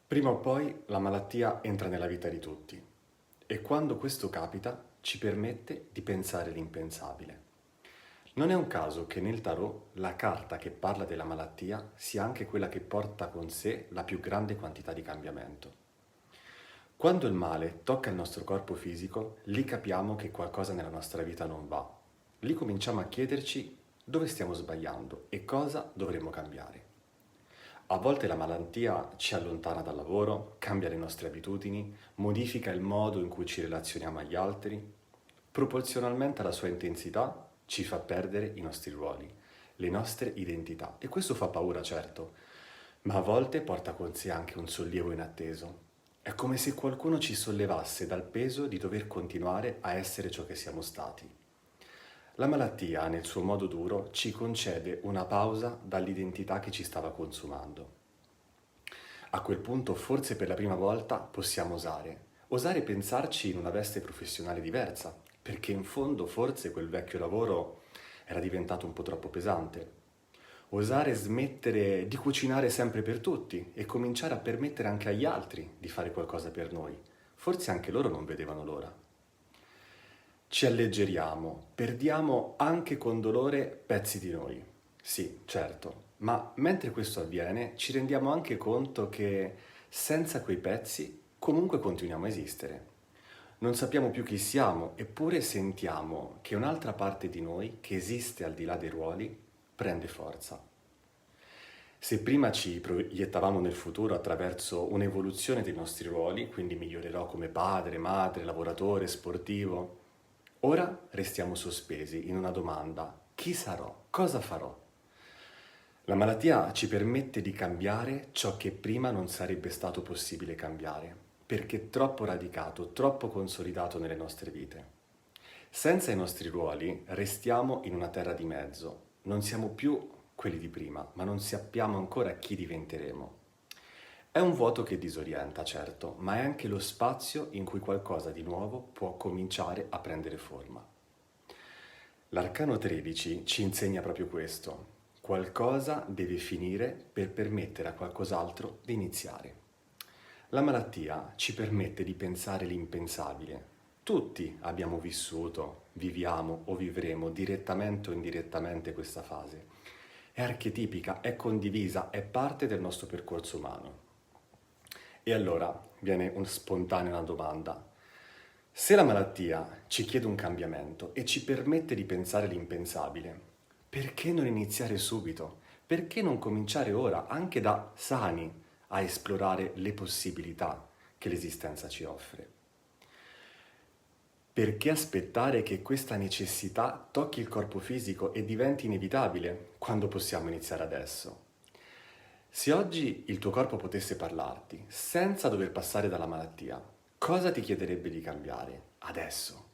Prima o poi la malattia entra nella vita di tutti e quando questo capita ci permette di pensare l'impensabile. Non è un caso che nel tarot la carta che parla della malattia sia anche quella che porta con sé la più grande quantità di cambiamento. Quando il male tocca il nostro corpo fisico, lì capiamo che qualcosa nella nostra vita non va. Lì cominciamo a chiederci dove stiamo sbagliando e cosa dovremmo cambiare. A volte la malattia ci allontana dal lavoro, cambia le nostre abitudini, modifica il modo in cui ci relazioniamo agli altri. Proporzionalmente alla sua intensità ci fa perdere i nostri ruoli, le nostre identità. E questo fa paura, certo, ma a volte porta con sé anche un sollievo inatteso. È come se qualcuno ci sollevasse dal peso di dover continuare a essere ciò che siamo stati. La malattia, nel suo modo duro, ci concede una pausa dall'identità che ci stava consumando. A quel punto, forse per la prima volta, possiamo osare pensarci in una veste professionale diversa, perché in fondo forse quel vecchio lavoro era diventato un po' troppo pesante. Osare smettere di cucinare sempre per tutti e cominciare a permettere anche agli altri di fare qualcosa per noi. Forse anche loro non vedevano l'ora. Ci alleggeriamo, perdiamo anche con dolore pezzi di noi. Sì, certo, ma mentre questo avviene ci rendiamo anche conto che senza quei pezzi comunque continuiamo a esistere. Non sappiamo più chi siamo, eppure sentiamo che un'altra parte di noi, che esiste al di là dei ruoli, prende forza. Se prima ci proiettavamo nel futuro attraverso un'evoluzione dei nostri ruoli, quindi migliorerò come padre, madre, lavoratore, sportivo, ora restiamo sospesi in una domanda: chi sarò? Cosa farò? La malattia ci permette di cambiare ciò che prima non sarebbe stato possibile cambiare, perché è troppo radicato, troppo consolidato nelle nostre vite. Senza i nostri ruoli restiamo in una terra di mezzo, non siamo più quelli di prima, ma non sappiamo ancora chi diventeremo. È un vuoto che disorienta, certo, ma è anche lo spazio in cui qualcosa di nuovo può cominciare a prendere forma. L'arcano 13 ci insegna proprio questo. Qualcosa deve finire per permettere a qualcos'altro di iniziare. La malattia ci permette di pensare l'impensabile. Tutti abbiamo vissuto, viviamo o vivremo direttamente o indirettamente questa fase. È archetipica, è condivisa, è parte del nostro percorso umano. E allora viene spontanea una domanda. Se la malattia ci chiede un cambiamento e ci permette di pensare l'impensabile, perché non iniziare subito? Perché non cominciare ora, anche da sani, a esplorare le possibilità che l'esistenza ci offre? Perché aspettare che questa necessità tocchi il corpo fisico e diventi inevitabile quando possiamo iniziare adesso? Se oggi il tuo corpo potesse parlarti senza dover passare dalla malattia, cosa ti chiederebbe di cambiare adesso?